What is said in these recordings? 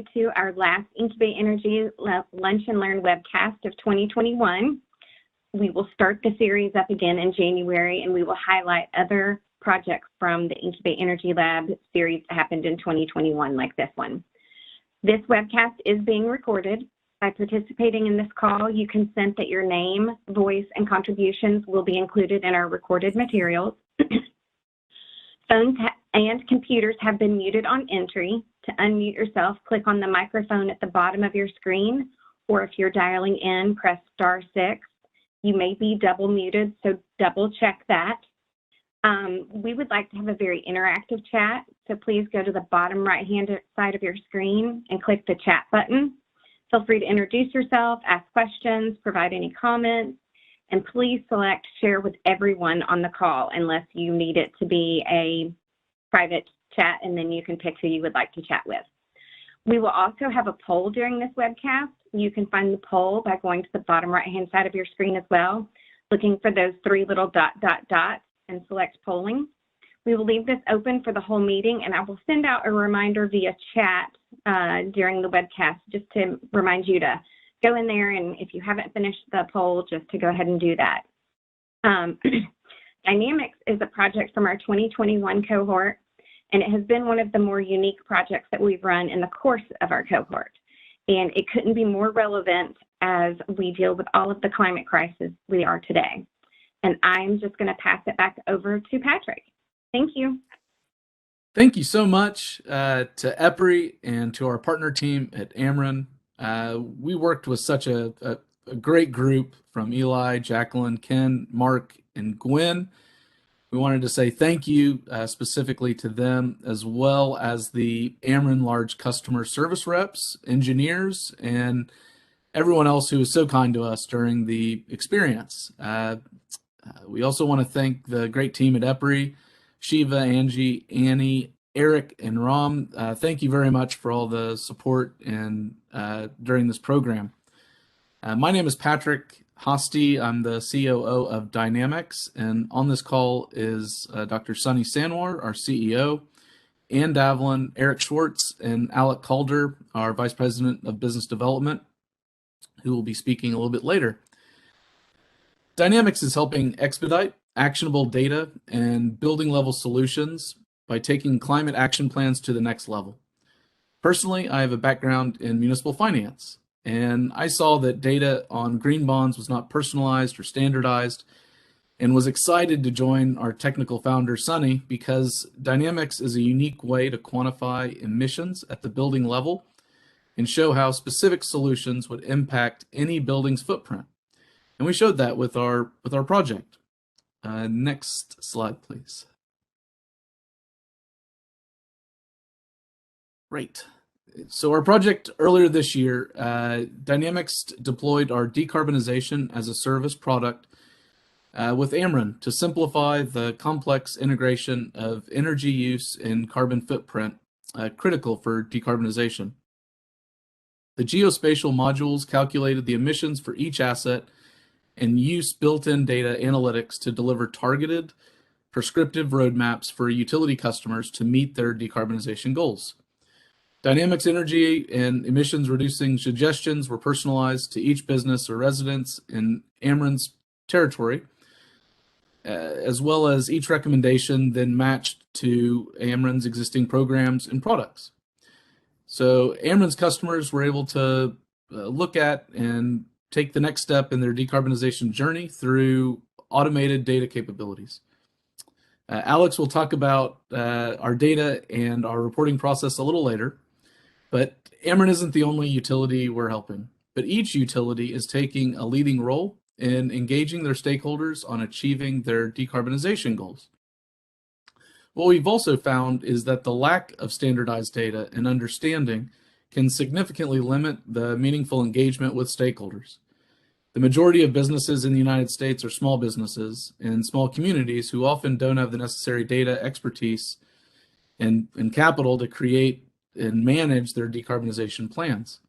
you to our last Incubate Energy Lunch and Learn webcast of 2021. We will start the series up again in January, and we will highlight other projects from the Incubate Energy Lab series that happened in 2021, like this one. This webcast is being recorded. By participating in this call, you consent that your name, voice, and contributions will be included in our recorded materials. Phones and computers have been muted on entry. To unmute yourself, click on the microphone at the bottom of your screen, or if you're dialing in, press *6. You may be double muted, so double check that. We would like to have a very interactive chat, so please go to the bottom right-hand side of your screen and click the chat button. Feel free to introduce yourself, ask questions, provide any comments, and please select share with everyone on the call unless you need it to be a private chat, and then you can pick who you would like to chat with. We will also have a poll during this webcast. You can find the poll by going to the bottom right-hand side of your screen as well, looking for those three little dots and select polling. We will leave this open for the whole meeting, and I will send out a reminder via chat during the webcast just to remind you to go in there, and if you haven't finished the poll, just to go ahead and do that. Dynamhex is a project from our 2021 cohort, and it has been one of the more unique projects that we've run in the course of our cohort. And it couldn't be more relevant as we deal with all of the climate crisis we are today. And I'm just going to pass it back over to Patrick. Thank you. Thank you so much to EPRI and to our partner team at Ameren. We worked with such a great group from Eli, Jacqueline, Ken, Mark, and Gwen. We wanted to say thank you specifically to them, as well as the Ameren large customer service reps, engineers, and everyone else who was so kind to us during the experience. We also want to thank the great team at EPRI, Shiva, Angie, Annie, Eric, and Ram. Thank you very much for all the support and during this program. My name is Patrick Hosty. I'm the COO of Dynamhex, and on this call is Dr. Sunny Sanwar, our CEO, Ann Davlin, Eric Schwartz, and Alec Calder, our Vice President of Business Development, who will be speaking a little bit later. Dynamhex is helping expedite actionable data and building level solutions by taking climate action plans to the next level. Personally, I have a background in municipal finance, and I saw that data on green bonds was not personalized or standardized, and was excited to join our technical founder, Sunny, because Dynamhex is a unique way to quantify emissions at the building level and show how specific solutions would impact any building's footprint. And we showed that with our project. Next slide, please. Great. So our project earlier this year, Dynamhex deployed our Decarbonization-as-a-service product with Ameren to simplify the complex integration of energy use and carbon footprint critical for decarbonization. The geospatial modules calculated the emissions for each asset and use built-in data analytics to deliver targeted, prescriptive roadmaps for utility customers to meet their decarbonization goals. Dynamhex energy and emissions reducing suggestions were personalized to each business or residence in Ameren's territory, as well as each recommendation then matched to Ameren's existing programs and products. So Ameren's customers were able to look at and take the next step in their decarbonization journey through automated data capabilities. Alex will talk about our data and our reporting process a little later, but Ameren isn't the only utility we're helping, but each utility is taking a leading role in engaging their stakeholders on achieving their decarbonization goals. What we've also found is that the lack of standardized data and understanding can significantly limit the meaningful engagement with stakeholders. The majority of businesses in the United States are small businesses and small communities who often don't have the necessary data expertise and capital to create and manage their decarbonization plans.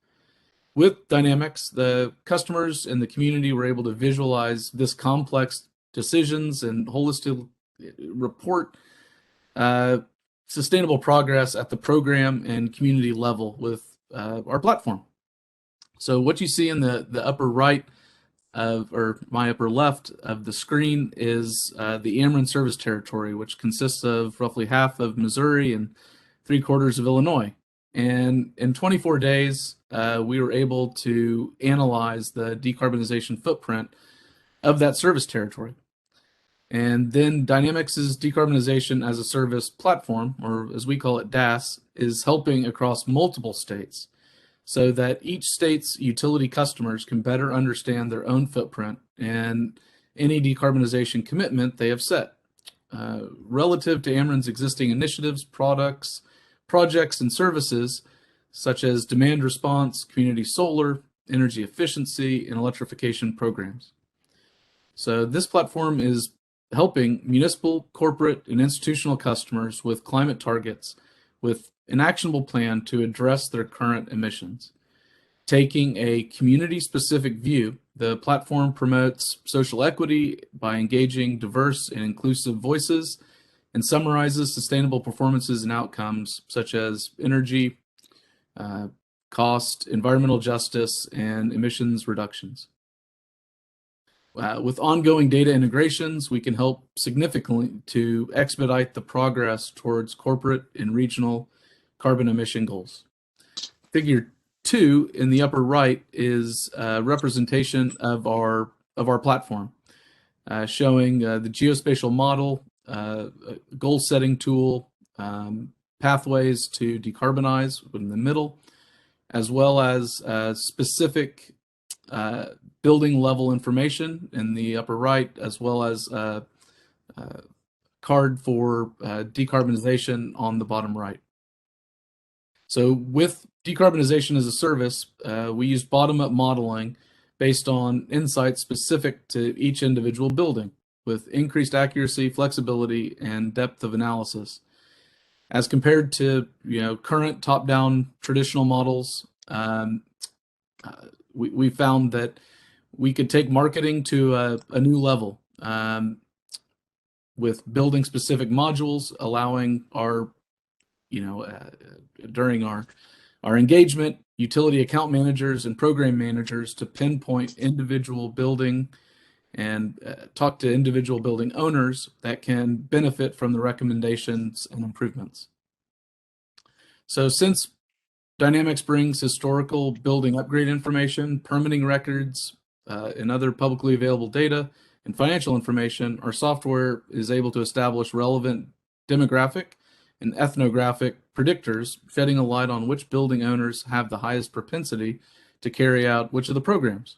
With Dynamhex, the customers and the community were able to visualize this complex decisions and holistic report sustainable progress at the program and community level with our platform. So what you see in the upper right or my upper left of the screen is the Ameren service territory, which consists of roughly half of Missouri and 3/4 of Illinois. And in 24 days, we were able to analyze the decarbonization footprint of that service territory. And then Dynamex's Decarbonization-as-a-Service platform, or as we call it, DAS, is helping across multiple states so that each state's utility customers can better understand their own footprint and any decarbonization commitment they have set. Relative to Ameren's existing initiatives, projects, and services, such as demand response, community solar, energy efficiency, and electrification programs. So this platform is helping municipal, corporate, and institutional customers with climate targets with an actionable plan to address their current emissions. Taking a community-specific view, the platform promotes social equity by engaging diverse and inclusive voices and summarizes sustainable performances and outcomes such as energy, cost, environmental justice, and emissions reductions. With ongoing data integrations, we can help significantly to expedite the progress towards corporate and regional carbon emission goals. Figure 2 in the upper right is a representation of our platform, showing the geospatial model, goal setting tool, pathways to decarbonize in the middle, as well as specific building level information in the upper right, as well as a card for decarbonization on the bottom right. So with decarbonization as a service, we use bottom-up modeling based on insights specific to each individual building with increased accuracy, flexibility, and depth of analysis. As compared to current top-down traditional models, we found that we could take marketing to a new level with building specific modules, allowing our, during our engagement, utility account managers and program managers to pinpoint individual building and talk to individual building owners that can benefit from the recommendations and improvements. So since Dynamhex brings historical building upgrade information, permitting records, and other publicly available data and financial information, our software is able to establish relevant demographic and ethnographic predictors, shedding a light on which building owners have the highest propensity to carry out which of the programs.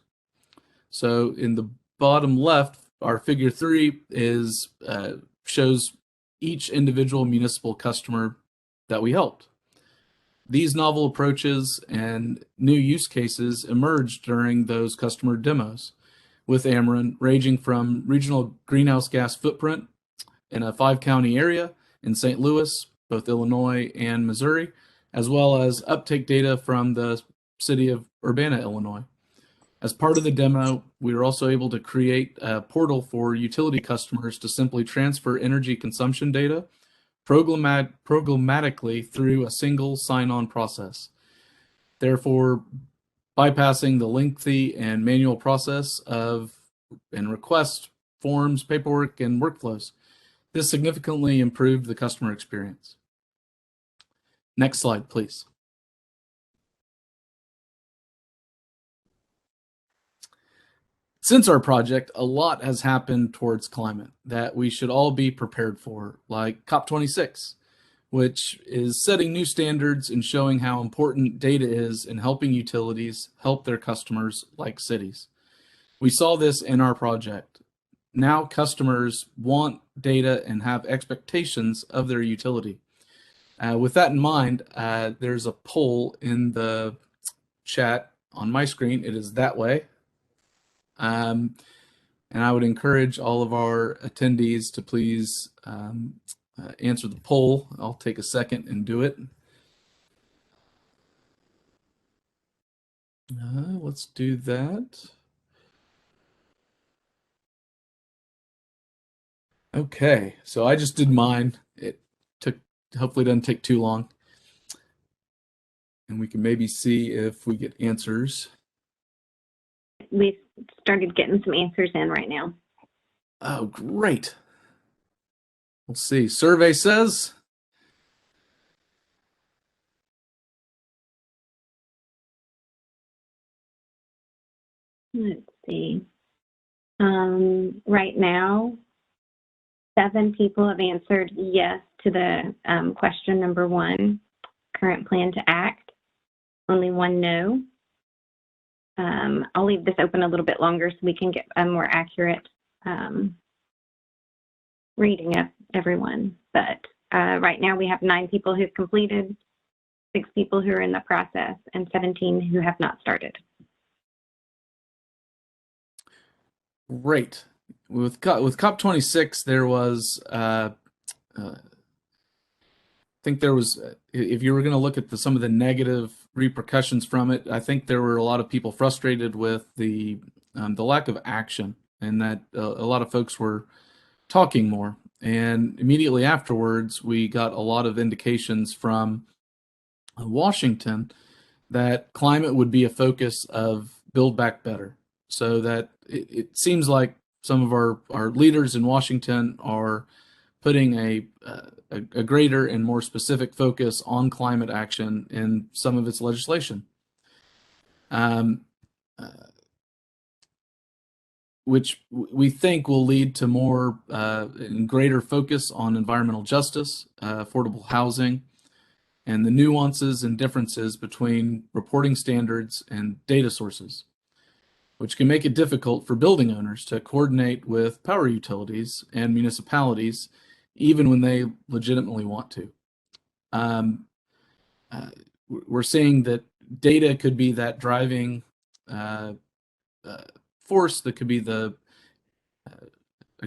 So in the bottom left, our figure 3 is shows each individual municipal customer that we helped. These novel approaches and new use cases emerged during those customer demos with Ameren, ranging from regional greenhouse gas footprint in a 5-county area in St. Louis, both Illinois and Missouri, as well as uptake data from the city of Urbana, Illinois. As part of the demo, we were also able to create a portal for utility customers to simply transfer energy consumption data programmatically through a single sign-on process, therefore bypassing the lengthy and manual process of and request forms, paperwork, and workflows. This significantly improved the customer experience. Next slide, please. Since our project, a lot has happened towards climate that we should all be prepared for, like COP26, which is setting new standards and showing how important data is in helping utilities help their customers like cities. We saw this in our project. Now customers want data and have expectations of their utility. With that in mind, there's a poll in the chat on my screen. It is that way. And I would encourage all of our attendees to please answer the poll. I'll take a second and do it. Let's do that. Okay, so I just did mine. It hopefully doesn't take too long. And we can maybe see if we get answers. We've started getting some answers in right now. Oh, great. We'll see. Survey says. Let's see. Right now, 7 people have answered yes to the question number 1, current plan to act. Only 1 no. I'll leave this open a little bit longer so we can get a more accurate reading of everyone. But right now we have 9 people who've completed, 6 people who are in the process, and 17 who have not started. Great. With COP26, there was, I think there was, if you were going to look at some of the negative repercussions from it, I think there were a lot of people frustrated with the lack of action, and that a lot of folks were talking more. And immediately afterwards, we got a lot of indications from Washington that climate would be a focus of Build Back Better. So that it seems like some of our leaders in Washington are putting a greater and more specific focus on climate action in some of its legislation, which we think will lead to more and greater focus on environmental justice, affordable housing, and the nuances and differences between reporting standards and data sources, which can make it difficult for building owners to coordinate with power utilities and municipalities, even when they legitimately want to. We're seeing that data could be that driving force that could be a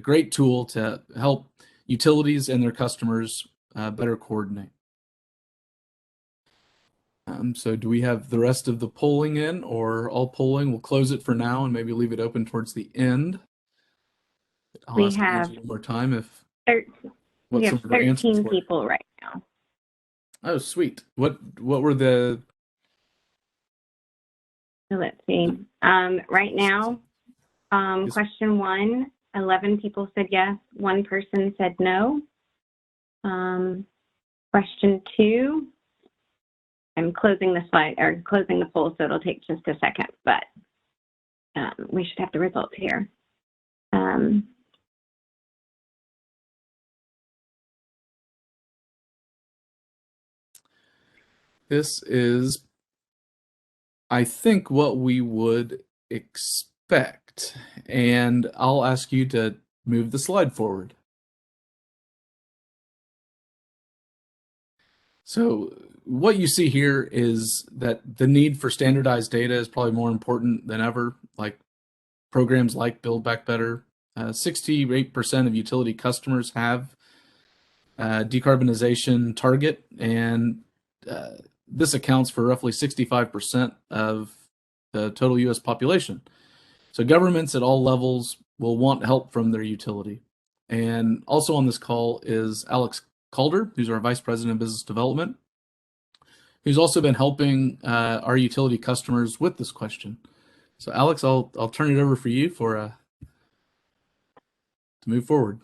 great tool to help utilities and their customers better coordinate. So do we have the rest of the polling in, or all polling? We'll close it for now and maybe leave it open towards the end. I'll ask Angie one more time if we have 13 people right now. Oh, sweet. What were the? So let's see. Right now, question 1, 11 people said yes, 1 person said no. Question 2, I'm closing the slide or closing the poll, so it'll take just a second, but we should have the results here. This is, I think, what we would expect, and I'll ask you to move the slide forward. So what you see here is that the need for standardized data is probably more important than ever, like programs like Build Back Better. 68% of utility customers have a decarbonization target, and this accounts for roughly 65% of the total U.S. population. So governments at all levels will want help from their utility. And also on this call is Alex Calder, who's our Vice President of Business Development, who's also been helping our utility customers with this question. So Alex, I'll turn it over for you to move forward.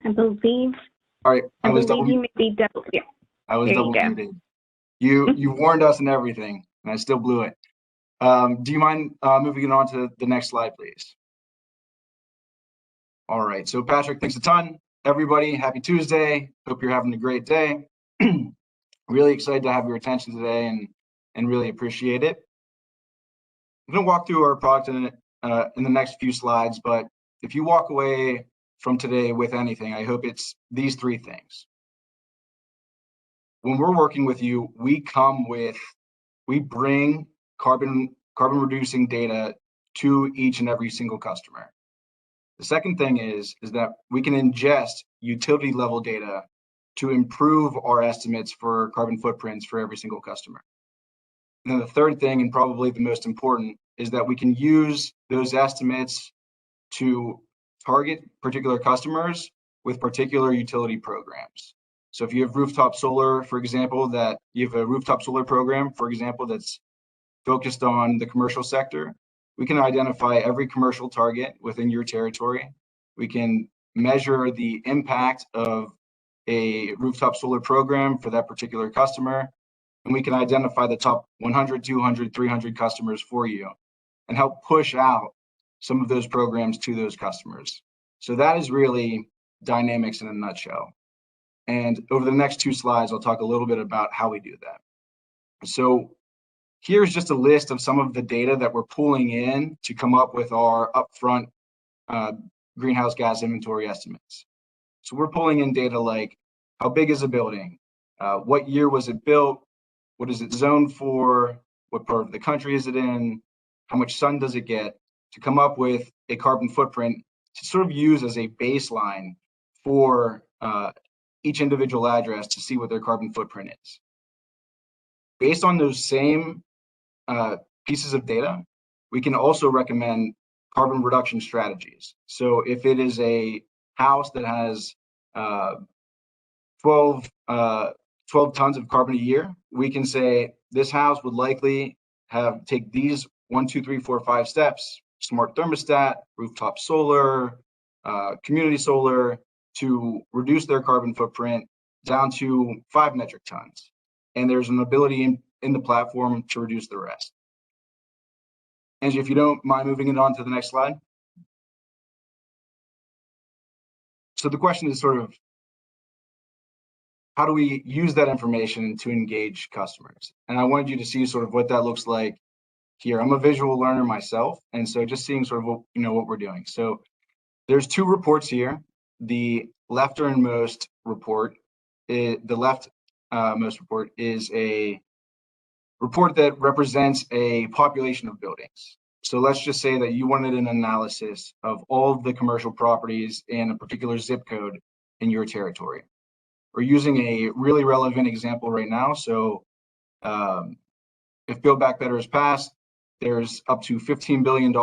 I believe. All right, I believe you may be double. Yeah. I was double muted. You warned us and everything, and I still blew it. Do you mind moving it on to the next slide, please? All right, so Patrick, thanks a ton. Everybody, happy Tuesday. Hope you're having a great day. Really excited to have your attention today and really appreciate it. I'm going to walk through our product in the next few slides, but if you walk away from today with anything, I hope it's these 3 things. When we're working with you, we bring carbon reducing data to each and every single customer. The second thing is that we can ingest utility level data to improve our estimates for carbon footprints for every single customer. And then the third thing, and probably the most important, is that we can use those estimates to target particular customers with particular utility programs. So if you have rooftop solar, for example, that you have a rooftop solar program, for example, that's focused on the commercial sector, we can identify every commercial target within your territory. We can measure the impact of a rooftop solar program for that particular customer, and we can identify the top 100, 200, 300 customers for you and help push out some of those programs to those customers. So that is really Dynamhex in a nutshell. And over the next 2 slides, I'll talk a little bit about how we do that. So here's just a list of some of the data that we're pulling in to come up with our upfront greenhouse gas inventory estimates. So we're pulling in data like how big is a building, what year was it built, what is it zoned for, what part of the country is it in, how much sun does it get, to come up with a carbon footprint to sort of use as a baseline for each individual address to see what their carbon footprint is. Based on those same pieces of data, we can also recommend carbon reduction strategies. So if it is a house that has 12 tons of carbon a year, we can say this house would likely take these 1, 2, 3, 4, 5 steps: smart thermostat, rooftop solar, community solar, to reduce their carbon footprint down to 5 metric tons. And there's an ability in the platform to reduce the rest. Angie, if you don't mind moving it on to the next slide. So the question is sort of, how do we use that information to engage customers? And I wanted you to see sort of what that looks like here. I'm a visual learner myself, and so just seeing sort of what we're doing. So there's 2 reports here. The lefternmost report, most report is a report that represents a population of buildings. So let's just say that you wanted an analysis of all of the commercial properties in a particular zip code in your territory. We're using a really relevant example right now. So if Build Back Better is passed, there's up to $15 billion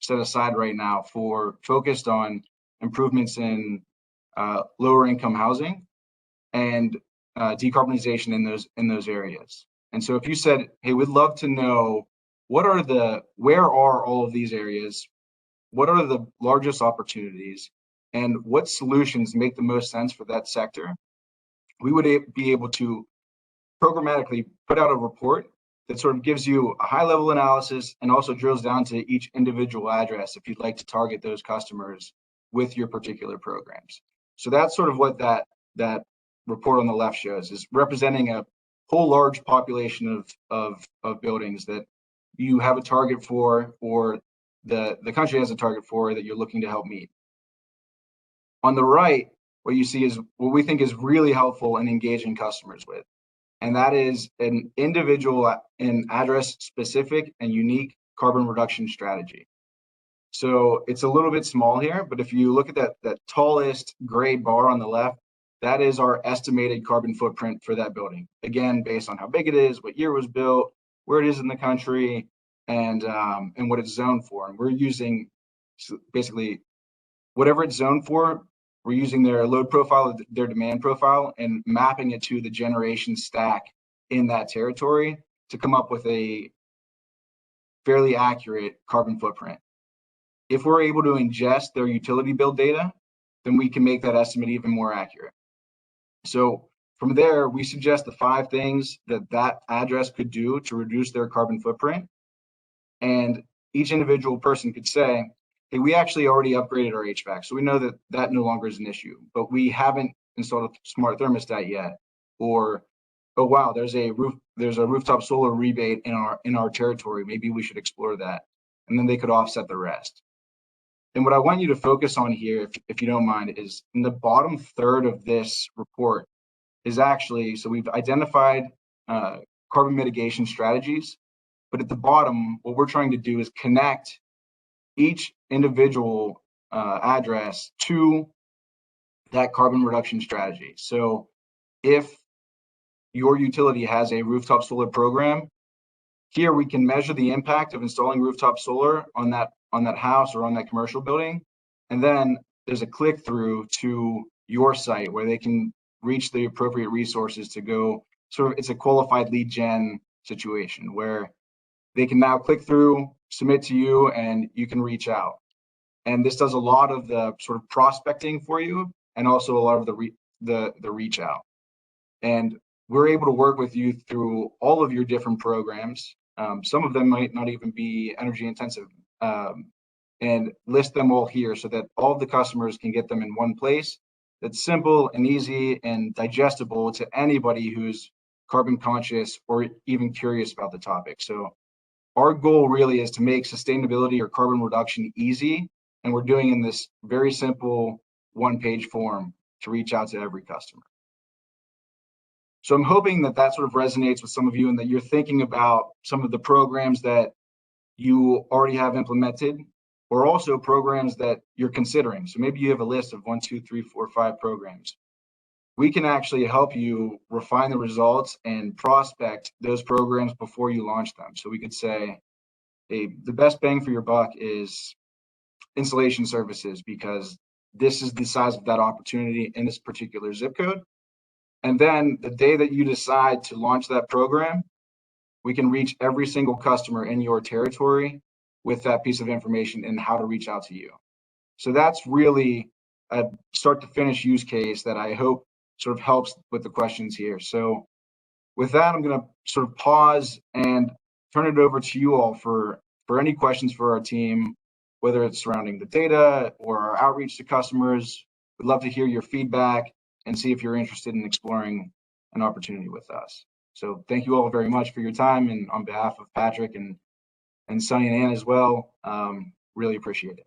set aside right now for focused on improvements in lower income housing and decarbonization in those areas. And so if you said, hey, we'd love to know where are all of these areas, what are the largest opportunities, and what solutions make the most sense for that sector, we would be able to programmatically put out a report that sort of gives you a high level analysis and also drills down to each individual address if you'd like to target those customers with your particular programs. So that's sort of what that report on the left shows, is representing a whole large population of buildings that you have a target for, or the country has a target for, that you're looking to help meet. On the right, what you see is what we think is really helpful in engaging customers with, and that is an individual and address specific and unique carbon reduction strategy. So it's a little bit small here, but if you look at that tallest gray bar on the left, that is our estimated carbon footprint for that building. Again, based on how big it is, what year it was built, where it is in the country, and what it's zoned for. And we're using basically whatever it's zoned for. We're using their load profile, their demand profile, and mapping it to the generation stack in that territory to come up with a fairly accurate carbon footprint. If we're able to ingest their utility bill data, then we can make that estimate even more accurate. So from there, we suggest the 5 things that address could do to reduce their carbon footprint. And each individual person could say, hey, we actually already upgraded our HVAC, so we know that no longer is an issue, but we haven't installed a smart thermostat yet. Or, oh wow, there's a rooftop solar rebate in our territory. Maybe we should explore that. And then they could offset the rest. And what I want you to focus on here, if you don't mind, is in the bottom third of this report is actually, so we've identified carbon mitigation strategies, but at the bottom, what we're trying to do is connect each individual address to that carbon reduction strategy. So if your utility has a rooftop solar program, here we can measure the impact of installing rooftop solar on that house or on that commercial building, And then there's a click through to your site where they can reach the appropriate resources to go. Sort of, it's a qualified lead gen situation where they can now click through, submit to you, and you can reach out. And this does a lot of the sort of prospecting for you, and also a lot of the reach out. And we're able to work with you through all of your different programs. Some of them might not even be energy intensive, and list them all here so that all of the customers can get them in one place. That's simple and easy and digestible to anybody who's carbon conscious or even curious about the topic. So our goal really is to make sustainability or carbon reduction easy, and we're doing in this very simple one-page form to reach out to every customer. So I'm hoping that that sort of resonates with some of you and that you're thinking about some of the programs that you already have implemented, or also programs that you're considering. So maybe you have a list of 1, 2, 3, 4, 5 programs. We can actually help you refine the results and prospect those programs before you launch them. So we could say, hey, the best bang for your buck is installation services because this is the size of that opportunity in this particular zip code. And then the day that you decide to launch that program, we can reach every single customer in your territory with that piece of information and how to reach out to you. So that's really a start to finish use case that I hope sort of helps with the questions here. So with that, I'm going to sort of pause and turn it over to you all for any questions for our team, whether it's surrounding the data or our outreach to customers. We'd love to hear your feedback and see if you're interested in exploring an opportunity with us. So thank you all very much for your time, and on behalf of Patrick and Sunny and Ann as well, really appreciate it.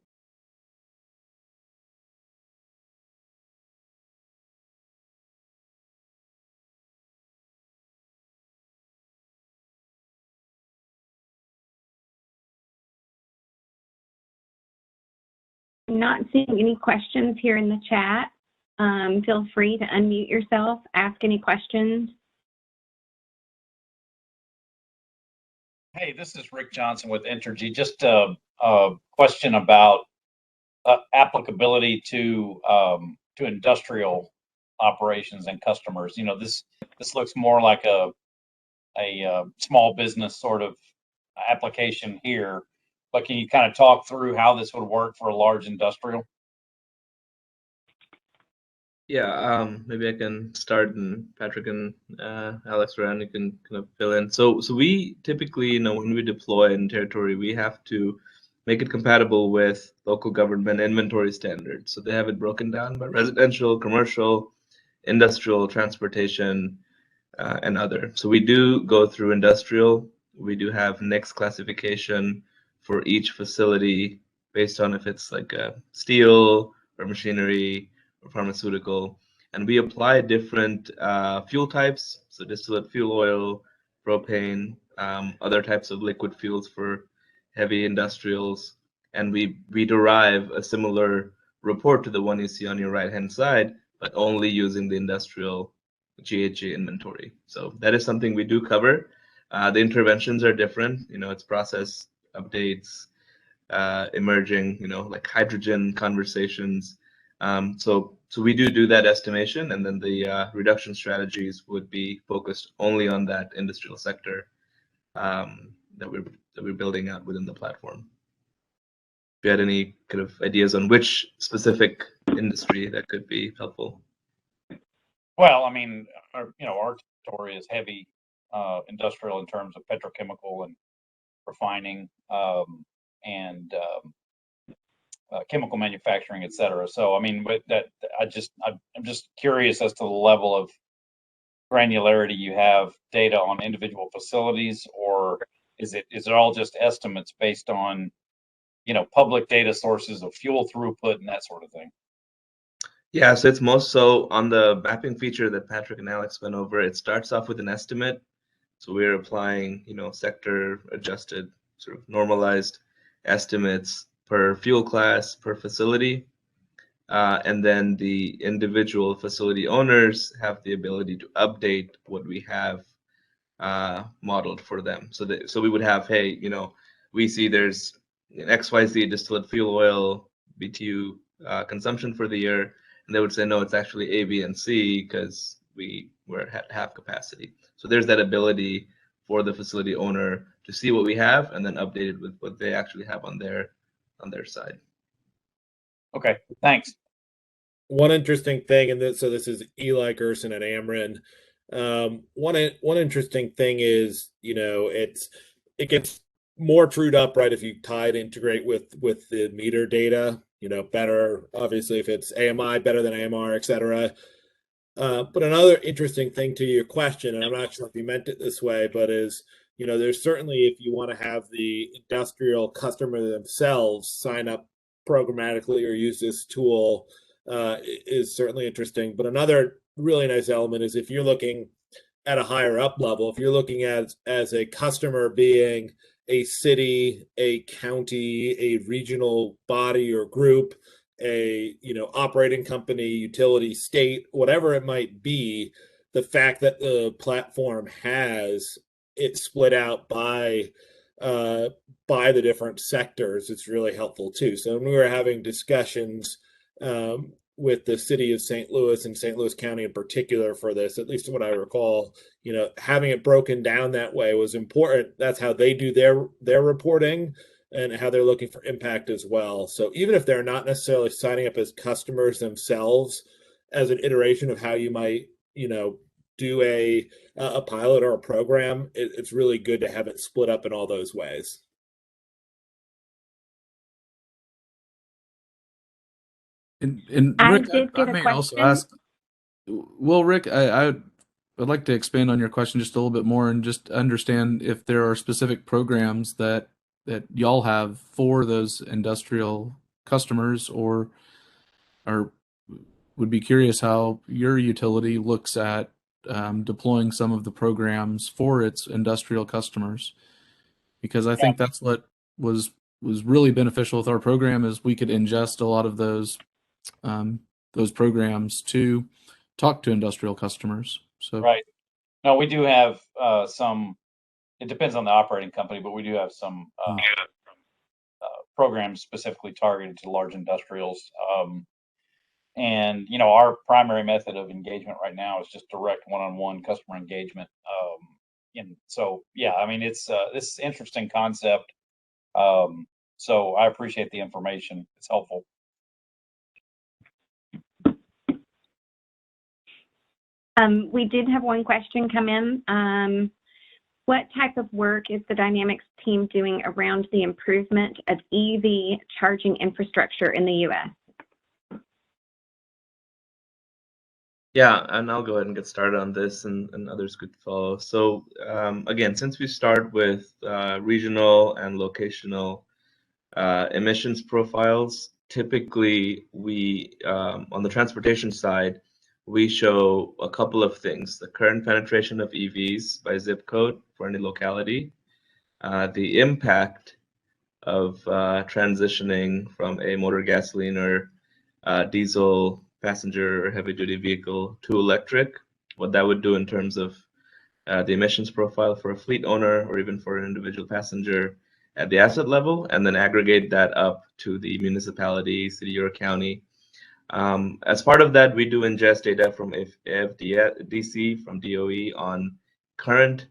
I'm not seeing any questions here in the chat. Feel free to unmute yourself, ask any questions. Hey, this is Rick Johnson with Entergy. Just a question about applicability to industrial operations and customers. You know, this looks more like a small business sort of application here, but can you kind of talk through how this would work for a large industrial? Yeah, maybe I can start, and Patrick and Alex or Andy can kind of fill in. So we typically, you know, when we deploy in territory, we have to make it compatible with local government inventory standards. So they have it broken down by residential, commercial, industrial, transportation, and other. So we do go through industrial. We do have NICS classification for each facility based on if it's like steel or machinery or pharmaceutical, and we apply different fuel types, so distillate fuel oil, propane, other types of liquid fuels for heavy industrials, and we derive a similar report to the one you see on your right hand side, but only using the industrial GHG inventory. So that is something we do cover. The interventions are different, you know, it's process updates, emerging, you know, like hydrogen conversations. So we do that estimation, and then the reduction strategies would be focused only on that industrial sector that we're building out within the platform. If you had any kind of ideas on which specific industry that could be helpful. Well, I mean, our territory is heavy industrial in terms of petrochemical and refining and chemical manufacturing, et cetera. So, I mean, with that, I'm just curious as to the level of granularity you have data on individual facilities, or is it all just estimates based on, you know, public data sources of fuel throughput and that sort of thing? Yeah, so it's most so on the mapping feature that Patrick and Alex went over. It starts off with an estimate. So we're applying, you know, sector adjusted, sort of normalized estimates per fuel class, per facility. And then the individual facility owners have the ability to update what we have modeled for them. So we would have, hey, you know, we see there's an XYZ distillate fuel oil, BTU consumption for the year, and they would say, no, it's actually A, B, and C because we're at half capacity. So there's that ability for the facility owner to see what we have and then update it with what they actually have on their side. Okay, thanks. One interesting thing, and this is Eli Gerson at Ameren. One interesting thing is, it gets more trued up, right? If you integrate with the meter data, better, obviously, if it's AMI, better than AMR, et cetera. But another interesting thing to your question, and I'm not sure if you meant it this way, but is, there's certainly, if you want to have the industrial customer themselves sign up programmatically or use this tool, is certainly interesting. But another really nice element is if you're looking at a higher up level, if you're looking at as a customer being a city, a county, a regional body or group, a operating company, utility, state, whatever it might be, the fact that the platform has it split out by the different sectors, it's really helpful too. So when we were having discussions with the city of St. Louis and St. Louis County in particular for this, at least what I recall, having it broken down that way was important. That's how they do their reporting and how they're looking for impact as well. So even if they're not necessarily signing up as customers themselves, as an iteration of how you might, do a pilot or a program, it's really good to have it split up in all those ways. And I Rick, did get I a may also question. ask. Well, Rick, I'd like to expand on your question just a little bit more and just understand if there are specific programs that y'all have for those industrial customers, or would be curious how your utility looks at deploying some of the programs for its industrial customers, because I think that's what was really beneficial with our program, is we could ingest a lot of those programs to talk to industrial customers. So Right. No, we do have some. It depends on the operating company, but we do have some programs specifically targeted to large industrials. And our primary method of engagement right now is just direct one-on-one customer engagement. And so, yeah, I mean, it's this is interesting concept. So I appreciate the information. It's helpful. We did have one question come in. What type of work is the Dynamhex team doing around the improvement of EV charging infrastructure in the U.S.? Yeah, and I'll go ahead and get started on this, and others could follow. So again, since we start with regional and locational emissions profiles, typically we, on the transportation side, we show a couple of things: the current penetration of EVs by zip code for any locality, the impact of transitioning from a motor gasoline or diesel passenger or heavy duty vehicle to electric, what that would do in terms of the emissions profile for a fleet owner or even for an individual passenger at the asset level, and then aggregate that up to the municipality, city, or county. As part of that, we do ingest data from AFDC, from DOE, on current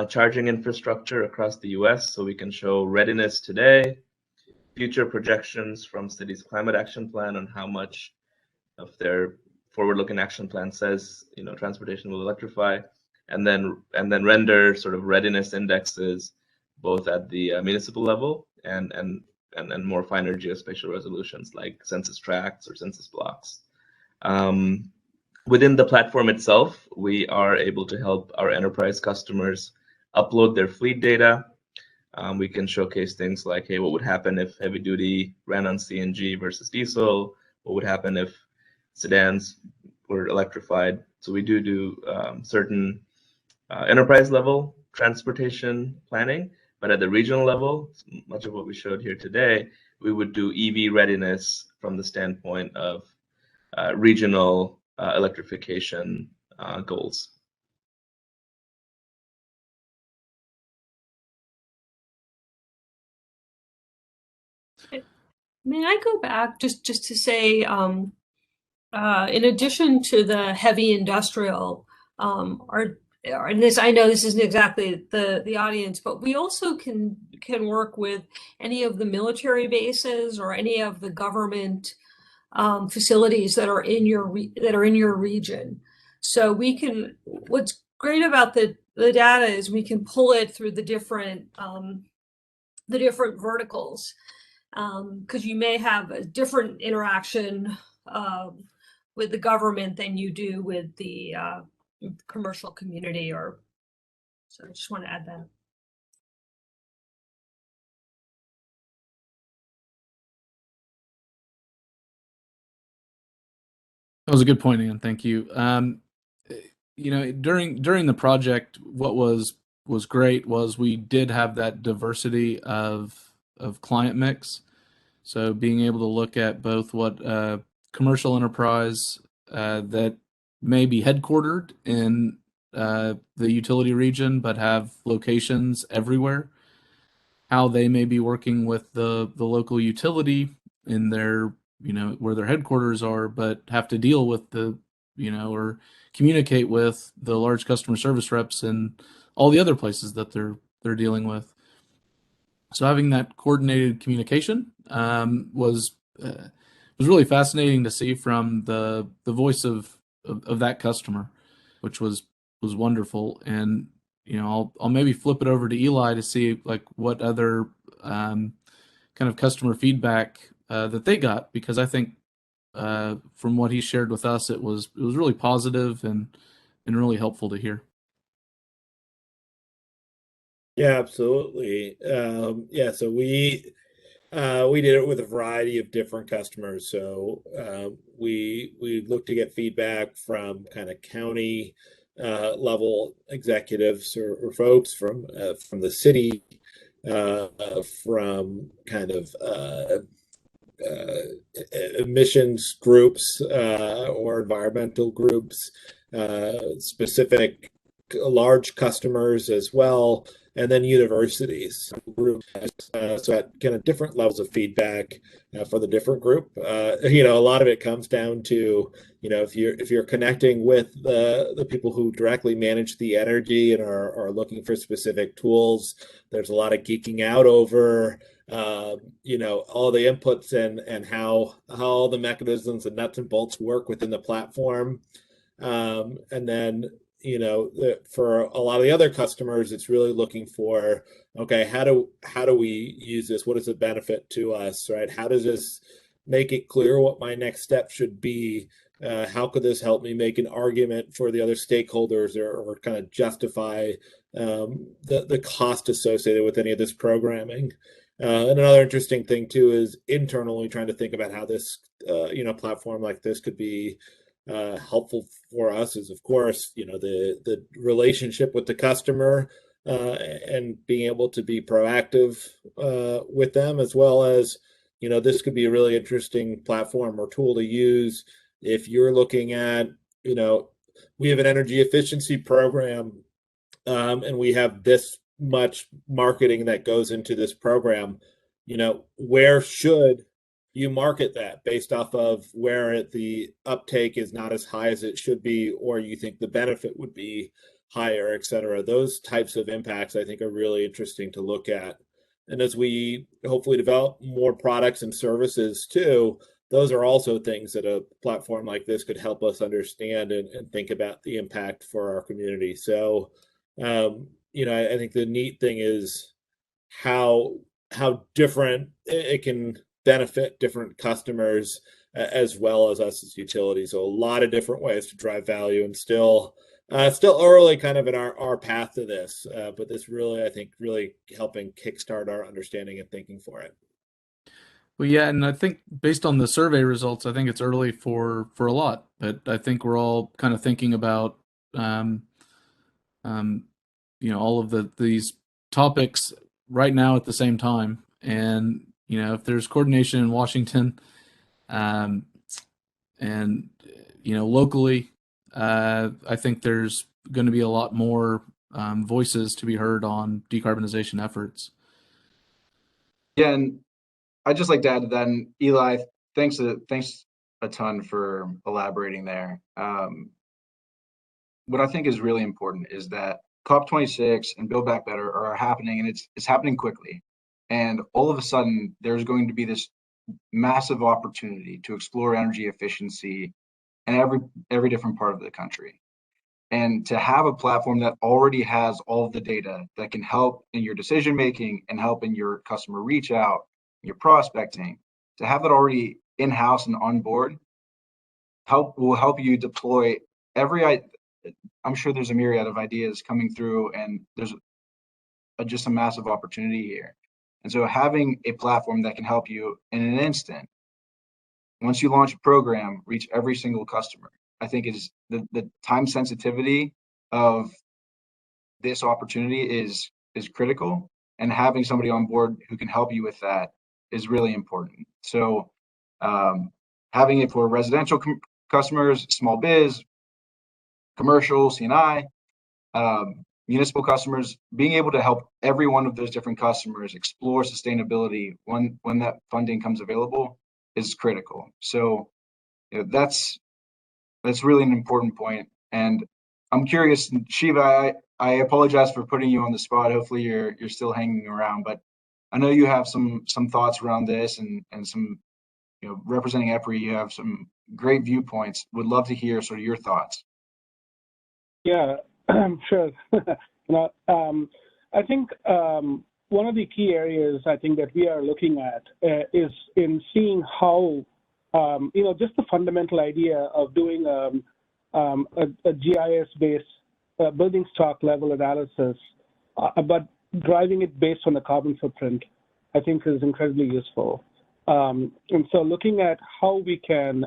charging infrastructure across the US, so we can show readiness today, future projections from cities' climate action plan on how much of their forward-looking action plan says transportation will electrify, and then render sort of readiness indexes both at the municipal level and more finer geospatial resolutions like census tracts or census blocks. Within the platform itself, we are able to help our enterprise customers upload their fleet data. We can showcase things like, hey, what would happen if heavy duty ran on CNG versus diesel? What would happen if sedans were electrified? So we do certain enterprise level transportation planning, but at the regional level, much of what we showed here today, we would do EV readiness from the standpoint of regional electrification goals. May I go back just to say, in addition to the heavy industrial, and this, I know this isn't exactly the audience, but we also can work with any of the military bases or any of the government facilities that are in your region. So we can. What's great about the data is we can pull it through the different verticals, because you may have a different interaction with the government than you do with the commercial community. Or so I just want to add that. That was a good point, Ann. Thank you. During the project, what was great was we did have that diversity of client mix. So being able to look at both what commercial enterprise that may be headquartered in the utility region but have locations everywhere, how they may be working with the local utility in their, where their headquarters are, but have to deal with or communicate with the large customer service reps and all the other places that they're dealing with. So having that coordinated communication was really fascinating to see from the voice of that customer, which was wonderful. And I'll maybe flip it over to Eli to see like what other kind of customer feedback that they got, because I think from what he shared with us, it was really positive and really helpful to hear. Yeah, absolutely. So we did it with a variety of different customers. So we looked to get feedback from kind of county level executives or folks from the city, from kind of emissions groups or environmental groups, specific large customers as well, and then universities. So at kind of different levels of feedback for the different group. A lot of it comes down to, if you're connecting with the people who directly manage the energy and are looking for specific tools, there's a lot of geeking out over all the inputs and how all the mechanisms and nuts and bolts work within the platform. And then, for a lot of the other customers, it's really looking for, okay, how do we use this? What is the benefit to us, right? How does this make it clear what my next step should be? How could this help me make an argument for the other stakeholders or kind of justify the cost associated with any of this programming? And another interesting thing too is internally trying to think about how this, platform like this could be helpful for us. Is of course, the relationship with the customer and being able to be proactive with them, as well as, this could be a really interesting platform or tool to use if you're looking at, we have an energy efficiency program, and we have this much marketing that goes into this program. Where should you market that based off of where the uptake is not as high as it should be, or you think the benefit would be higher, et cetera? Those types of impacts I think are really interesting to look at. And as we hopefully develop more products and services too, those are also things that a platform like this could help us understand and think about the impact for our community. So I think the neat thing is how different it can benefit different customers as well as us as utilities. So a lot of different ways to drive value, and still early kind of in our path to this, but this really, I think, really helping kickstart our understanding and thinking for it. Well, yeah, and I think based on the survey results, I think it's early for a lot, but I think we're all kind of thinking about all of these topics right now at the same time. And if there's coordination in Washington, and locally, I think there's going to be a lot more voices to be heard on decarbonization efforts. Yeah, and I'd just like to add to that, and Eli, thanks a ton for elaborating there. What I think is really important is that COP26 and Build Back Better are happening, and it's happening quickly. And all of a sudden, there's going to be this massive opportunity to explore energy efficiency in every different part of the country. And to have a platform that already has all of the data that can help in your decision making and help in your customer reach out, your prospecting, to have it already in-house and on board will help you deploy I'm sure there's a myriad of ideas coming through, and there's just a massive opportunity here. And so having a platform that can help you in an instant, once you launch a program, reach every single customer, I think is the time sensitivity of this opportunity is critical, and having somebody on board who can help you with that is really important. So having it for residential customers, small biz, commercial, C&I, municipal customers, being able to help every one of those different customers explore sustainability when that funding comes available is critical. So that's really an important point. And I'm curious, Shiva, I apologize for putting you on the spot. Hopefully you're still hanging around, but I know you have some thoughts around this, and some, representing EPRI, you have some great viewpoints. Would love to hear sort of your thoughts. Yeah, sure. I think one of the key areas I think that we are looking at is in seeing how, just the fundamental idea of doing a GIS-based building stock level analysis, but driving it based on the carbon footprint, I think is incredibly useful. And so looking at how we can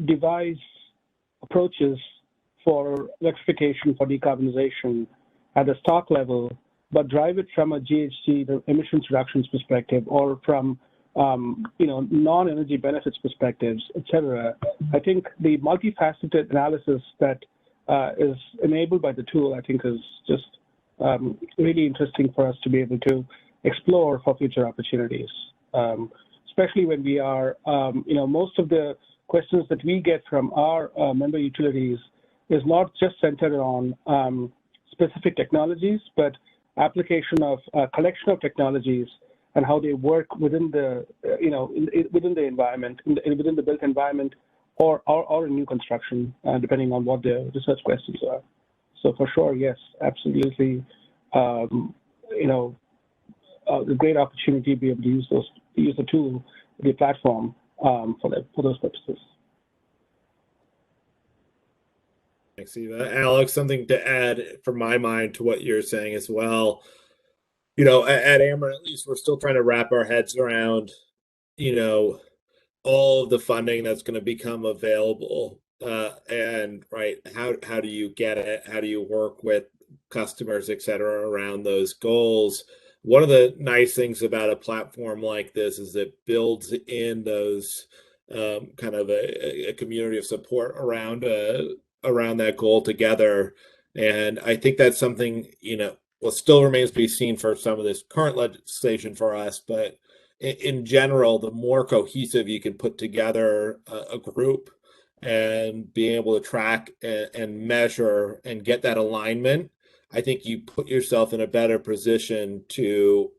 devise approaches for electrification, for decarbonization at the stock level, but drive it from a GHG, the emissions reductions perspective, or from non-energy benefits perspectives, et cetera. I think the multifaceted analysis that is enabled by the tool, I think, is just really interesting for us to be able to explore for future opportunities, especially when we are, most of the questions that we get from our member utilities is not just centered on specific technologies, but application of a collection of technologies and how they work within the, within the environment, within the built environment, or in new construction, depending on what the research questions are. So for sure, yes, absolutely. A great opportunity to be able to use the tool, the platform, for those purposes. Thanks, Eva. Alex, something to add from my mind to what you're saying as well. At Ameren, at least, we're still trying to wrap our heads around, all of the funding that's going to become available, and right, how do you get it? How do you work with customers, et cetera, around those goals? One of the nice things about a platform like this is it builds in those kind of a community of support around that goal together. And I think that's something, still remains to be seen for some of this current legislation for us, but in general, the more cohesive you can put together a group and being able to track and measure and get that alignment, I think you put yourself in a better position to,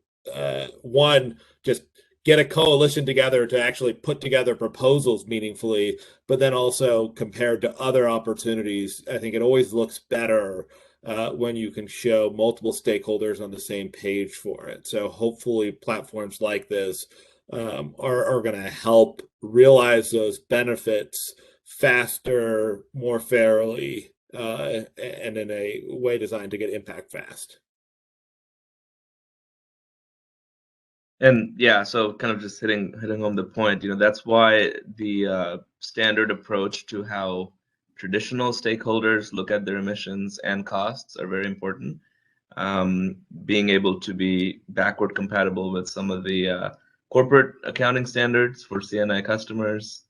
one, just get a coalition together to actually put together proposals meaningfully, but then also compared to other opportunities, I think it always looks better when you can show multiple stakeholders on the same page for it. So hopefully platforms like this are going to help realize those benefits faster, more fairly, and in a way designed to get impact fast. And yeah, so kind of just hitting home the point, that's why the standard approach to how traditional stakeholders look at their emissions and costs are very important. Being able to be backward compatible with some of the corporate accounting standards for C&I customers,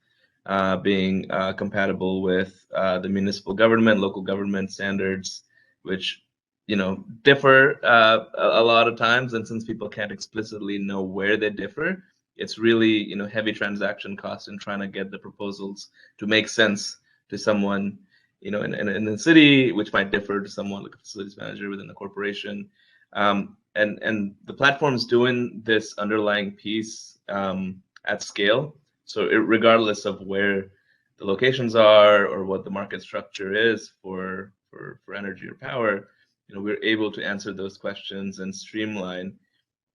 being compatible with the municipal government, local government standards, which differ a lot of times, and since people can't explicitly know where they differ, it's really heavy transaction cost in trying to get the proposals to make sense to someone in the city, which might differ to someone like a facilities manager within the corporation. And the platform's doing this underlying piece at scale. So regardless of where the locations are or what the market structure is for energy or power, we're able to answer those questions and streamline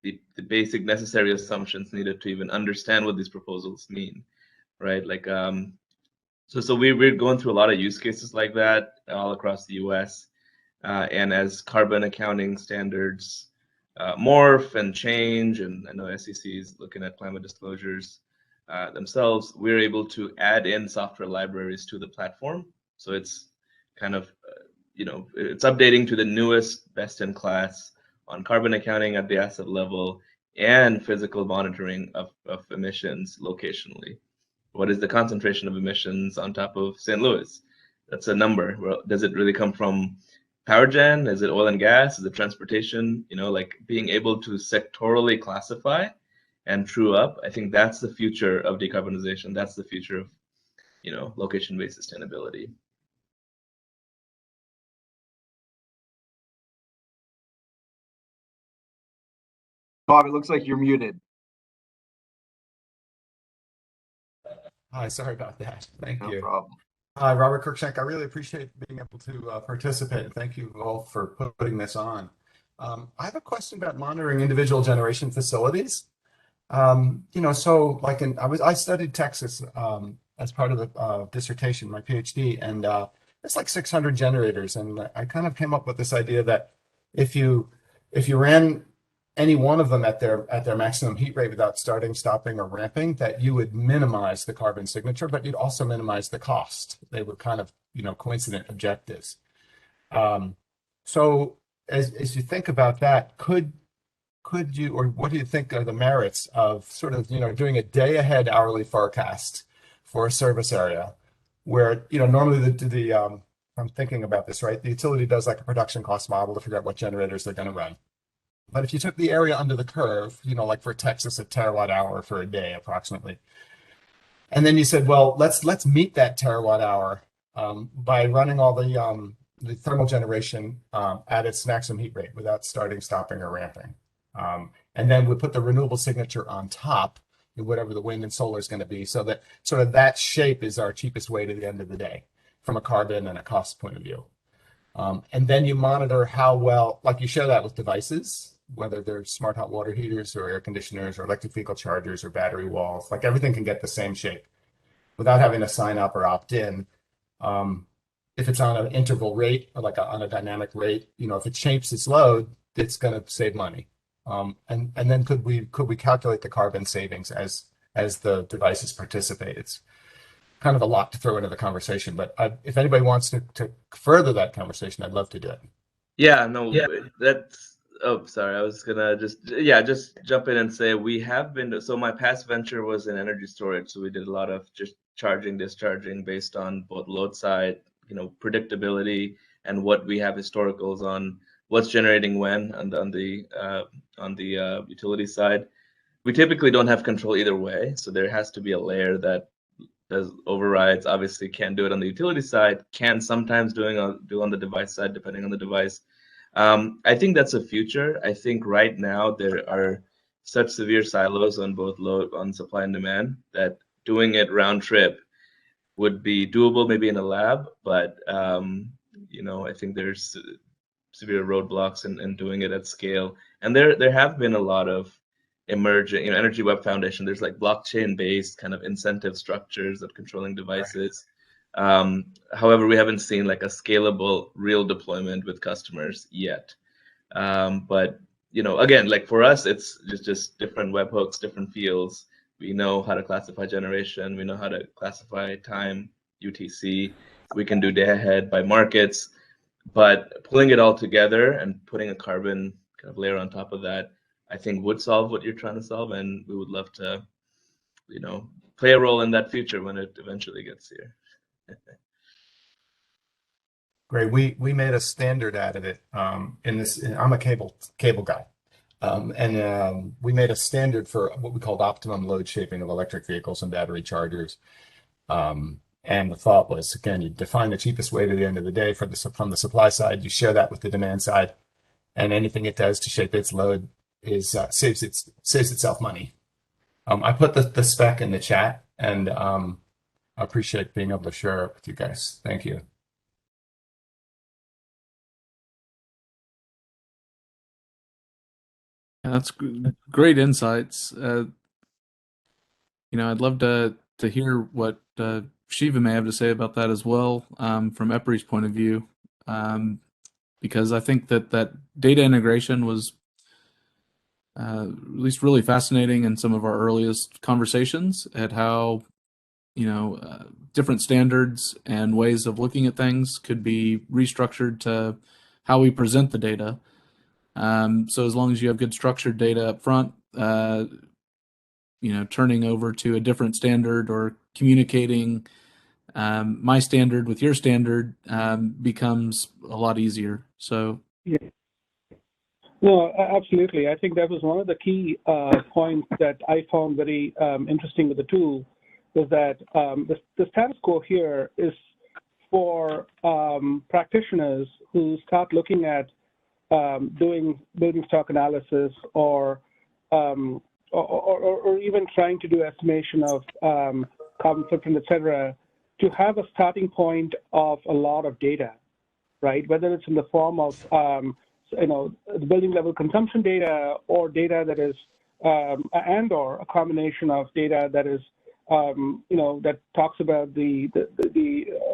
the basic necessary assumptions needed to even understand what these proposals mean, right? Like, so we're going through a lot of use cases like that all across the U.S. And as carbon accounting standards morph and change, and I know SEC is looking at climate disclosures themselves, we're able to add in software libraries to the platform. So it's kind of, it's updating to the newest best in class on carbon accounting at the asset level and physical monitoring of emissions locationally. What is the concentration of emissions on top of St. Louis? That's a number. Well, does it really come from power gen? Is it oil and gas? Is it transportation? Like being able to sectorally classify and true up. I think that's the future of decarbonization. That's the future of, location-based sustainability. Bob, it looks like you're muted. Hi, sorry about that. Thank you. No problem. Hi, Robert Kirkshank. I really appreciate being able to participate, and thank you all for putting this on. I have a question about monitoring individual generation facilities. So like I studied Texas as part of the dissertation, my PhD, and it's like 600 generators, and I kind of came up with this idea that if you ran any one of them at their maximum heat rate without starting, stopping, or ramping, that you would minimize the carbon signature, but you'd also minimize the cost. They were kind of coincident objectives. So as you think about that, could you, or what do you think are the merits of sort of doing a day ahead hourly forecast for a service area, where normally I'm thinking about this, right? The utility does like a production cost model to figure out what generators they're going to run. But if you took the area under the curve, like for Texas, a terawatt hour for a day approximately, and then you said, well, let's meet that terawatt hour by running all the thermal generation at its maximum heat rate without starting, stopping, or ramping, and then we put the renewable signature on top, whatever the wind and solar is going to be, so that sort of that shape is our cheapest way to the end of the day from a carbon and a cost point of view. And then you monitor how well, like you share that with devices, whether they're smart hot water heaters or air conditioners or electric vehicle chargers or battery walls, like everything can get the same shape without having to sign up or opt in. If it's on an interval rate or like on a dynamic rate, if it shapes its load, it's going to save money. And then could we calculate the carbon savings as the devices participate? It's kind of a lot to throw into the conversation, but if anybody wants to further that conversation, I'd love to do it. Yeah, no, that's. Oh, sorry. I was gonna just jump in and say we have been. So my past venture was in energy storage, so we did a lot of just charging, discharging based on both load side, predictability, and what we have historicals on what's generating when, and on the utility side. We typically don't have control either way, so there has to be a layer that does overrides. Obviously, can't do it on the utility side. Can sometimes do on the device side, depending on the device. I think that's a future. I think right now there are such severe silos on both load, on supply and demand, that doing it round trip would be doable maybe in a lab, but I think there's severe roadblocks in doing it at scale. And there have been a lot of emerging, Energy Web Foundation, there's like blockchain-based kind of incentive structures of controlling devices. Right. However, we haven't seen like a scalable real deployment with customers yet. But again, like for us, it's just different webhooks, different fields. We know how to classify generation. We know how to classify time, UTC. We can do day ahead by markets, but pulling it all together and putting a carbon kind of layer on top of that, I think would solve what you're trying to solve, and we would love to, play a role in that future when it eventually gets here. Great. We made a standard out of it. In this, I'm a cable guy. We made a standard for what we called optimum load shaping of electric vehicles and battery chargers. And the thought was, again, you define the cheapest way to the end of the day from the supply side, you share that with the demand side, and anything it does to shape its load is saves itself money. I put the spec in the chat, and I appreciate being able to share it with you guys. Thank you. That's great insights. I'd love to hear what Shiva may have to say about that as well, from EPRI's point of view, because I think that data integration was at least really fascinating in some of our earliest conversations at how different standards and ways of looking at things could be restructured to how we present the data. So as long as you have good structured data up front, turning over to a different standard or communicating my standard with your standard becomes a lot easier. So yeah. No, absolutely. I think that was one of the key points that I found very interesting with the tool, was that the status quo here is for practitioners who start looking at doing building stock analysis or even trying to do estimation of carbon footprint, et cetera, to have a starting point of a lot of data, right? Whether it's in the form of the building level consumption data, or data that is or a combination of data that is that talks about the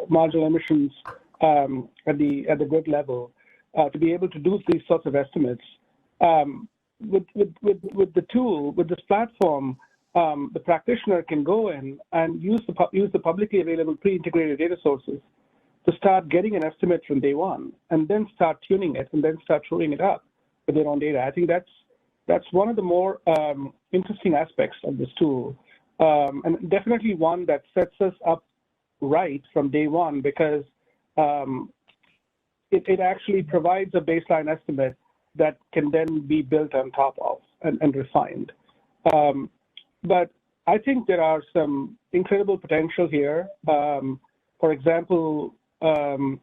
marginal emissions at the grid level, to be able to do these sorts of estimates. With the tool, with this platform, the practitioner can go in and use the publicly available pre-integrated data sources to start getting an estimate from day one, and then start tuning it, and then start showing it up with their own data. I think that's one of the more interesting aspects of this tool, and definitely one that sets us up right from day one, because it actually provides a baseline estimate that can then be built on top of and refined. But I think there are some incredible potential here. For example, one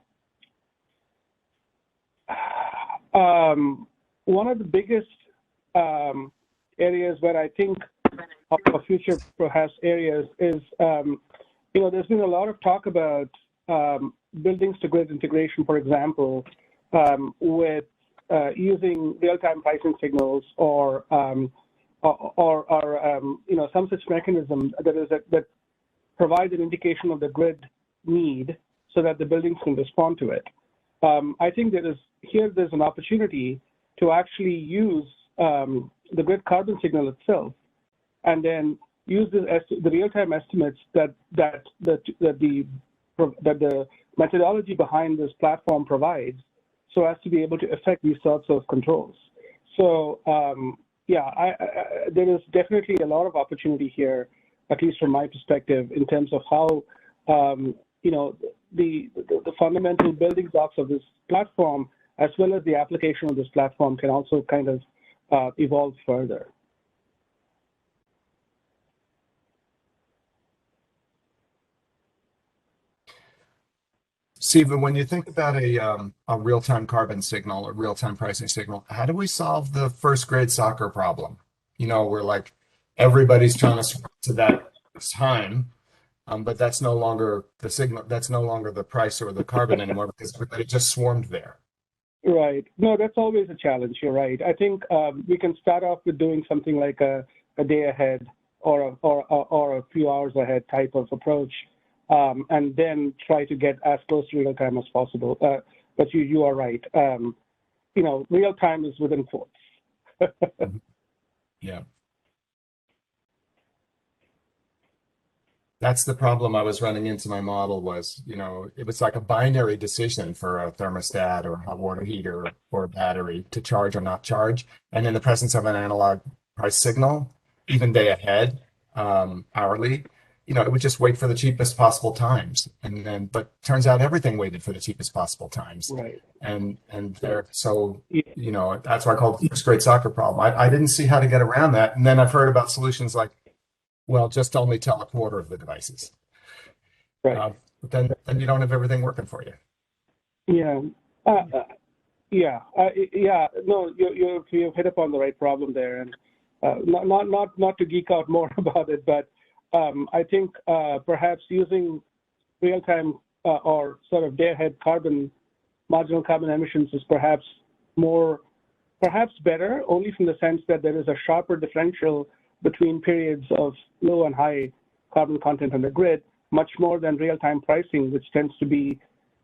of the biggest areas where I think of future perhaps areas is, there's been a lot of talk about buildings to grid integration, for example, with using real-time pricing signals or some such mechanism that provides an indication of the grid need so that the buildings can respond to it. I think there's an opportunity to actually use the grid carbon signal itself, and then use the real-time estimates that the methodology behind this platform provides, so as to be able to affect these sorts of controls. So there is definitely a lot of opportunity here, at least from my perspective, in terms of how the fundamental building blocks of this platform, as well as the application of this platform, can also kind of evolve further. Siva, when you think about a real-time carbon signal or real-time pricing signal, how do we solve the first grade soccer problem? Where like everybody's trying to swim to that time, but that's no longer the signal, that's no longer the price or the carbon anymore, because everybody just swarmed there. Right. No, that's always a challenge. You're right. I think we can start off with doing something like a day ahead or a few hours ahead type of approach, and then try to get as close to real time as possible. But you are right. Real time is within quotes. Yeah. That's the problem I was running into. My model was, it was like a binary decision for a thermostat or a water heater or a battery to charge or not charge. And in the presence of an analog price signal, even day ahead, hourly, it would just wait for the cheapest possible times, and then but turns out everything waited for the cheapest possible times. Right. And there, so Yeah. that's why I call it the first grade soccer problem. I didn't see how to get around that, and then I've heard about solutions like, well, just only tell a quarter of the devices. Right. But then you don't have everything working for you. Yeah. No, you've hit upon the right problem there, and not to geek out more about it, but I think perhaps using real-time or sort of day-ahead marginal carbon emissions is perhaps better, only from the sense that there is a sharper differential between periods of low and high carbon content on the grid, much more than real-time pricing, which tends to be,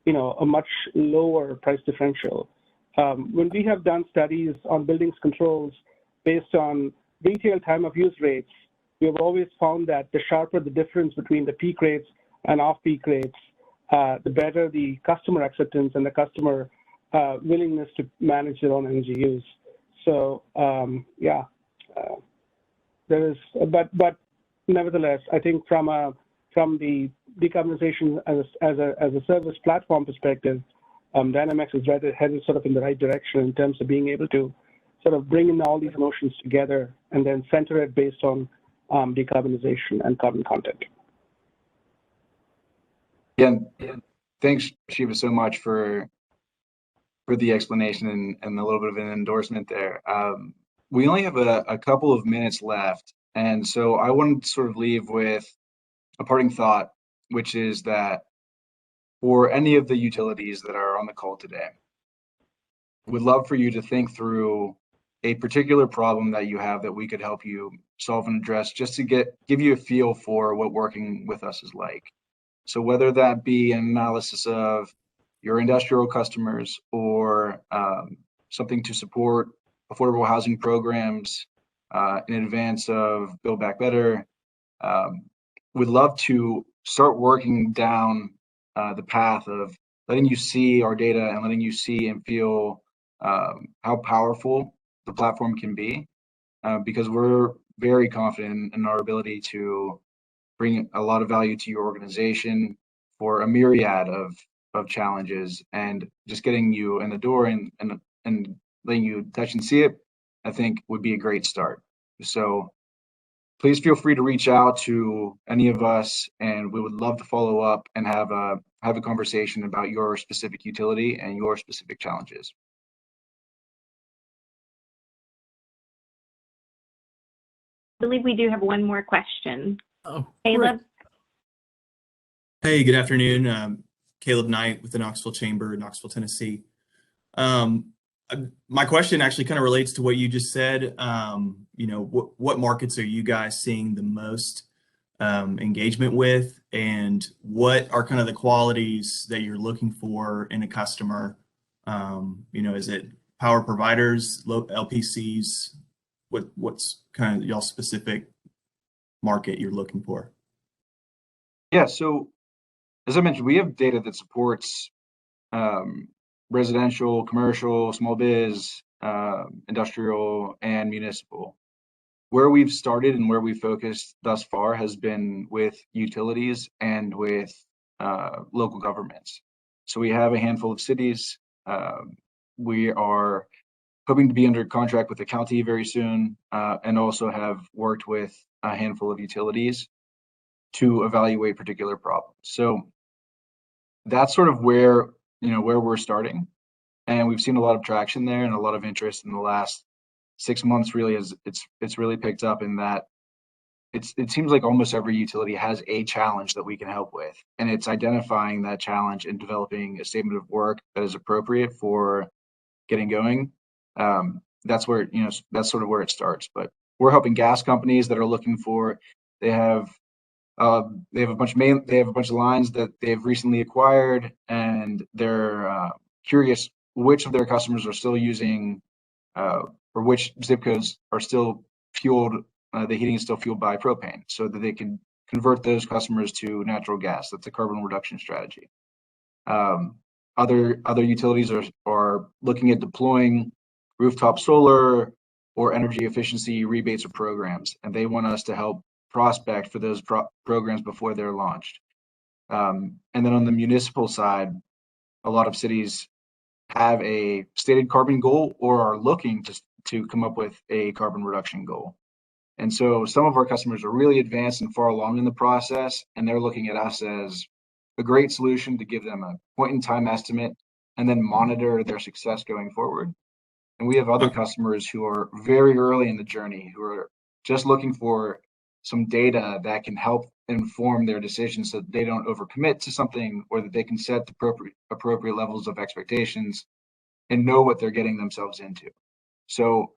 a much lower price differential. When we have done studies on buildings controls based on retail time of use rates, we have always found that the sharper the difference between the peak rates and off-peak rates, the better the customer acceptance and the customer willingness to manage their own energy use. So there is, but nevertheless, I think from the decarbonization as a service platform perspective, Dynamhex is headed sort of in the right direction in terms of being able to sort of bring in all these notions together and then center it based on decarbonization and carbon content. Yeah, thanks, Shiva, so much for the explanation and a little bit of an endorsement there. We only have a couple of minutes left, and so I wanted to sort of leave with a parting thought, which is that for any of the utilities that are on the call today, we'd love for you to think through a particular problem that you have that we could help you solve and address, just to give you a feel for what working with us is like. So whether that be an analysis of your industrial customers or something to support affordable housing programs in advance of Build Back Better, we'd love to start working down the path of letting you see our data and letting you see and feel how powerful the platform can be, because we're very confident in our ability to bring a lot of value to your organization for a myriad of challenges, and just getting you in the door and letting you touch and see it, I think would be a great start. So please feel free to reach out to any of us, and we would love to follow up and have a conversation about your specific utility and your specific challenges. I believe we do have one more question. Oh, Caleb? Hey, good afternoon. Caleb Knight with the Knoxville Chamber in Knoxville, Tennessee. My question actually kind of relates to what you just said. What markets are you guys seeing the most engagement with, and what are kind of the qualities that you're looking for in a customer? Is it power providers, LPCs? What's kind of y'all specific market you're looking for? Yeah, so as I mentioned, we have data that supports residential, commercial, small biz, industrial, and municipal. Where we've started and where we've focused thus far has been with utilities and with local governments. So we have a handful of cities. We are hoping to be under contract with the county very soon, and also have worked with a handful of utilities to evaluate particular problems. So that's sort of where we're starting, and we've seen a lot of traction there and a lot of interest in the last 6 months. Really, it's really picked up in that it seems like almost every utility has a challenge that we can help with, and it's identifying that challenge and developing a statement of work that is appropriate for getting going. That's where that's sort of where it starts. But we're helping gas companies that are looking for, they have a bunch of lines that they've recently acquired, and they're curious which of their customers are still using or which zip codes are still fueled, the heating is still fueled by propane, so that they can convert those customers to natural gas. That's a carbon reduction strategy. Other utilities are looking at deploying rooftop solar or energy efficiency rebates or programs, and they want us to help prospect for those programs before they're launched. And then on the municipal side, a lot of cities have a stated carbon goal or are looking to come up with a carbon reduction goal. And so some of our customers are really advanced and far along in the process, and they're looking at us as a great solution to give them a point in time estimate and then monitor their success going forward. And we have other customers who are very early in the journey, who are just looking for some data that can help inform their decisions so that they don't overcommit to something, or that they can set the appropriate levels of expectations and know what they're getting themselves into. So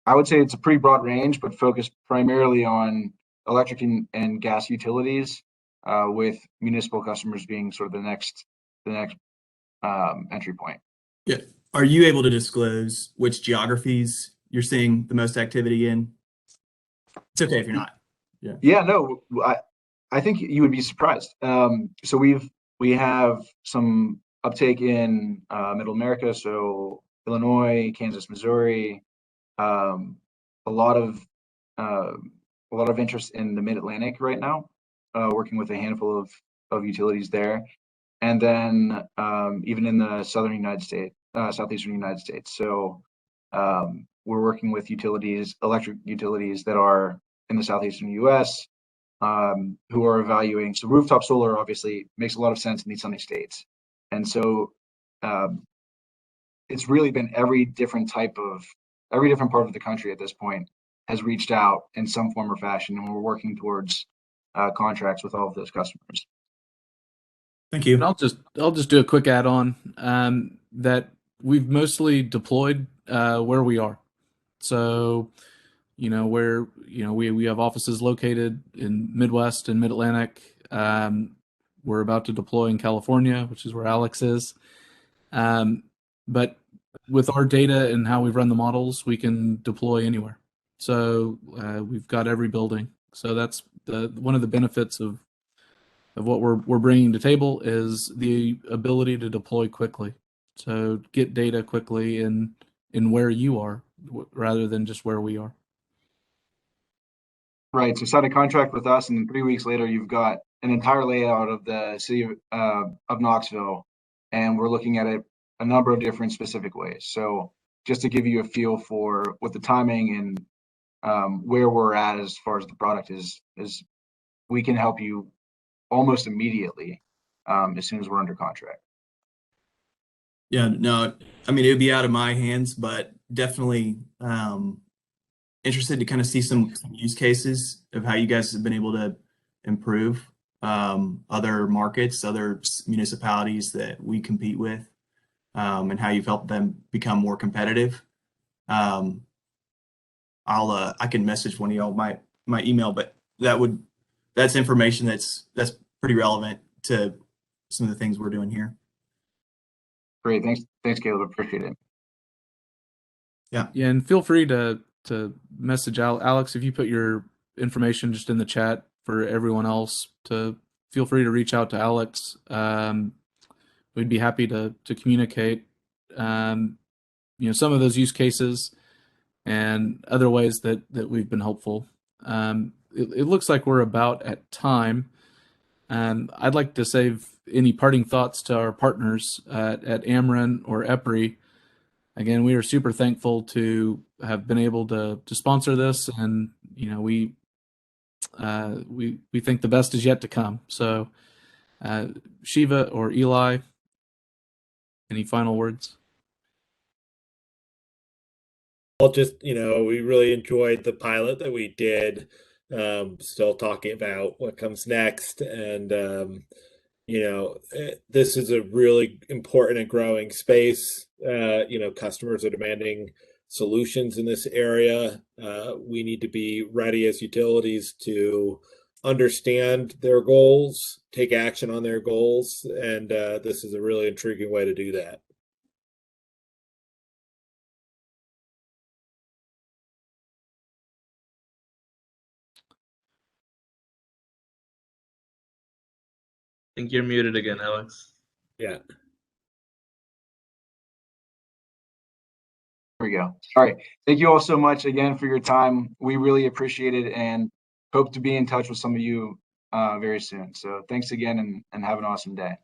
I would say it's a pretty broad range, but focused primarily on electric and gas utilities, with municipal customers being sort of the next entry point. Yeah. Are you able to disclose which geographies you're seeing the most activity in? It's okay if you're not. Yeah, no, I think you would be surprised. So we have some uptake in Middle America, so Illinois, Kansas, Missouri, a lot of interest in the Mid-Atlantic right now, working with a handful of utilities there, and then even in the southeastern United States. So we're working with electric utilities that are in the southeastern U.S. Who are evaluating. So rooftop solar obviously makes a lot of sense in these sunny states, and so it's really been every different part of the country at this point has reached out in some form or fashion, and we're working towards contracts with all of those customers. Thank you. And I'll just do a quick add-on that we've mostly deployed where we are. So, we have offices located in Midwest and Mid-Atlantic. We're about to deploy in California, which is where Alex is. But with our data and how we've run the models, we can deploy anywhere. So we've got every building. So that's one of the benefits of what we're bringing to table is the ability to deploy quickly. So get data quickly in where you are rather than just where we are. Right. So sign a contract with us, and then 3 weeks later, you've got an entire layout of the city of Knoxville, and we're looking at it a number of different specific ways. So just to give you a feel for what the timing and where we're at as far as the product is we can help you almost immediately as soon as we're under contract. Yeah, no, I mean, it would be out of my hands, but definitely interested to kind of see some use cases of how you guys have been able to improve other markets, other municipalities that we compete with, and how you've helped them become more competitive. I can message one of y'all my email, but that's information that's pretty relevant to some of the things we're doing here. Great, thanks, Caleb. Appreciate it. Yeah, and feel free to message Alex if you put your information just in the chat for everyone else. To feel free to reach out to Alex. We'd be happy to communicate. Some of those use cases and other ways that we've been helpful. It looks like we're about at time. I'd like to save any parting thoughts to our partners at Ameren or EPRI. Again, we are super thankful to have been able to sponsor this, and we think the best is yet to come. So, Shiva or Eli, any final words? Well, just, we really enjoyed the pilot that we did. Still talking about what comes next, and this is a really important and growing space. Customers are demanding solutions in this area. We need to be ready as utilities to understand their goals, take action on their goals, and this is a really intriguing way to do that. I think you're muted again, Alex. Yeah. There we go. All right. Thank you all so much again for your time. We really appreciate it. And hope to be in touch with some of you very soon. So thanks again, and have an awesome day.